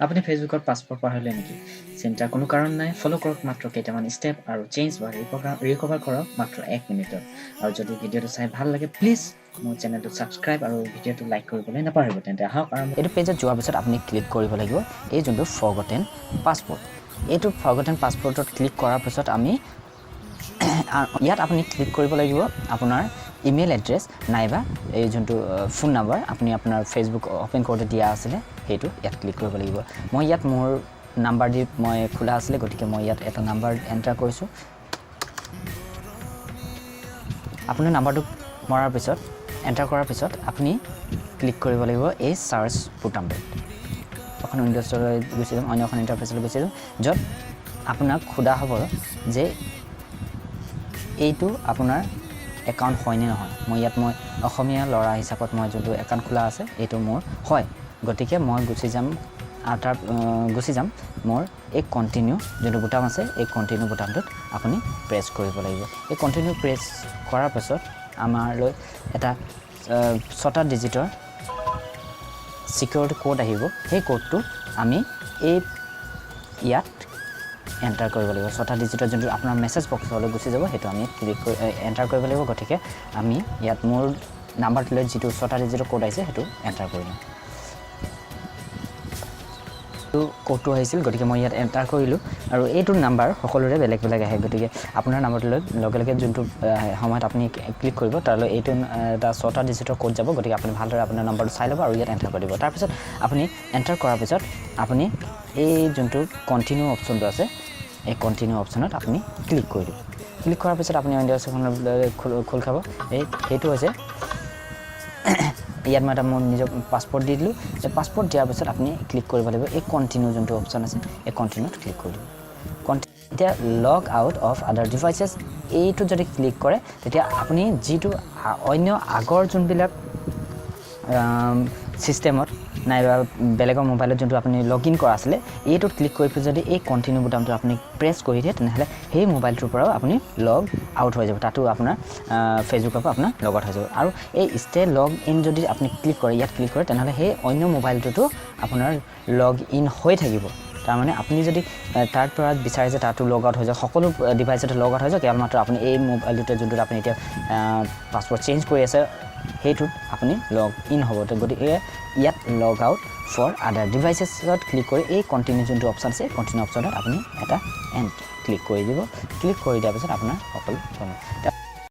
আপুনি ফেচবুকত পাছপোৰ্ট পাহৰিলে নেকি? চিন্তাৰ কোনো কাৰণ নাই, ফ'ল' কৰক মাত্ৰ কেইটামান ষ্টেপ আৰু চেঞ্জ বা ৰিকভাৰ কৰক মাত্ৰ 1 মিনিটত। আৰু যদি ভিডিঅ'টো চাই ভাল লাগে প্লিজ মোৰ চেনেলটো ছাবস্ক্ৰাইব আৰু ভিডিঅ'টো লাইক কৰিবলৈ নাপাহৰিব। তেন্তে আহক আৰম্ভ। এইটো পেজত যোৱাৰ পিছত আপুনি ক্লিক কৰিব লাগিব এই যোনটো ফৰগটেন পাছপোৰ্ট। এইটো ফৰগটেন পাছপোৰ্টত ক্লিক কৰাৰ পিছত আমি ইয়াত আপুনি ক্লিক কৰিব লাগিব আপোনাৰ ইমেইল এড্ৰেছ নাইবা এই যোনটো ফোন নাম্বাৰ আপুনি আপোনাৰ ফেচবুক অ'পেন কৰোঁতে দিয়া আছিলে সেইটো ইয়াত ক্লিক কৰিব লাগিব। মই ইয়াত মোৰ নাম্বাৰ দি মই খোলা আছিলে, গতিকে মই ইয়াত এটা নাম্বাৰ এণ্টাৰ কৰিছোঁ। আপোনাৰ নাম্বাৰটো মৰাৰ পিছত এণ্টাৰ কৰাৰ পিছত আপুনি ক্লিক কৰিব লাগিব এই চাৰ্চ বুটামটোত। এখন উইণ্ড'জলৈ গুচি যাম, অন্য এখন ইণ্টাৰফেচলৈ গুচি যাম, য'ত আপোনাক সোধা হ'ব যে এইটো আপোনাৰ একাউণ্ট হয়নে নহয়। মই অসমীয়া ল'ৰা হিচাপত মই যোনটো একাউণ্ট খোলা আছে এইটো মোৰ হয়, গতিকে মই গুচি যাম মোৰ এই কণ্টিনিউ যোনটো বুটাম আছে এই কণ্টিনিউ বুটামটোত আপুনি প্ৰেছ কৰিব লাগিব। এই কণ্টিনিউ প্ৰেছ কৰাৰ পাছত আমাৰলৈ এটা 6টা ডিজিটৰ ছিকিউৰিটি কোড আহিব। সেই কোডটো আমি ইয়াত এণ্টাৰ কৰিব লাগিব। 6টা ডিজিটৰ যোনটো আপোনাৰ মেছেজ বক্সলৈ গুচি যাব সেইটো আমি এণ্টাৰ কৰিব লাগিব। গতিকে আমি ইয়াত মোৰ নাম্বাৰটোলৈ যিটো 6টা ডিজিটৰ কোড আহিছে সেইটো এণ্টাৰ কৰি লওঁ। কোডটো আহিছিল, গতিকে মই ইয়াত এণ্টাৰ কৰিলোঁ আৰু এইটো নাম্বাৰ সকলোৰে বেলেগ বেলেগ আহে। গতিকে আপোনাৰ নাম্বাৰটোলৈ লগে লগে যোনটো সময়ত আপুনি ক্লিক কৰিব তালৈ এইটো এটা 6টা ডিজিটৰ কোড যাব। গতিকে আপুনি ভালদৰে আপোনাৰ নাম্বাৰটো চাই ল'ব আৰু ইয়াত এণ্টাৰ কৰি দিব। তাৰপিছত আপুনি এণ্টাৰ কৰাৰ পিছত আপুনি এই যোনটো কণ্টিনিউ অপশ্যনটো আছে এই কণ্টিনিউ অপশ্যনত আপুনি ক্লিক কৰি দিব। ক্লিক কৰাৰ পিছত আপুনি উইণ্ড'জখনলৈ খোল খাব। সেইটো হৈছে ইয়াত মই এটা মোৰ নিজৰ পাছপোৰ্ট দি দিলোঁ। এই পাছপোৰ্ট দিয়াৰ পিছত আপুনি ক্লিক কৰিব লাগিব এই কণ্টিনিউ যোনটো অপশ্যন আছে এই কণ্টিনিউত ক্লিক কৰি দিব। এতিয়া লগ আউট অফ আদাৰ ডিভাইচেছ এইটোত যদি ক্লিক কৰে তেতিয়া আপুনি যিটো অন্য আগৰ যোনবিলাক ছিষ্টেমত নাইবা বেলেগৰ মোবাইলত যোনটো আপুনি লগ ইন কৰা আছিলে এইটোত ক্লিক কৰি যদি এই কণ্টিনিউ বুটামটো আপুনি প্ৰেছ কৰি দিয়ে তেনেহ'লে সেই মোবাইলটোৰ পৰাও আপুনি লগ আউট হৈ যাব। তাতো আপোনাৰ ফেচবুকৰ পৰা আপোনাৰ লগ আউট হৈ যাব। আৰু এই ষ্টে লগ ইন যদি আপুনি ইয়াত ক্লিক কৰে তেনেহ'লে সেই অন্য মোবাইলটোতো আপোনাৰ লগ ইন হৈ থাকিব। তাৰমানে আপুনি যদি তাৰ পৰা বিচাৰে যে তাতো লগ আউট হৈ যাওক, সকলো ডিভাইচতে লগ আউট হৈ যাওক, কেৱল মাত্ৰ আপুনি এই মোবাইলটোতে যোনটোত আপুনি এতিয়া পাছপোৰ্ট চেঞ্জ কৰি আছে সেইটোত আপুনি লগ ইন হ'ব। গতিকে ইয়াত লগ আউট ফৰ আদাৰ ডিভাইচেছত ক্লিক কৰি এই কণ্টিনিউ যোনটো অপশ্যন আছে কণ্টিনিউ অপশ্যনত আপুনি এটা ক্লিক কৰি দিব। ক্লিক কৰি দিয়াৰ পিছত আপোনাৰ সকলো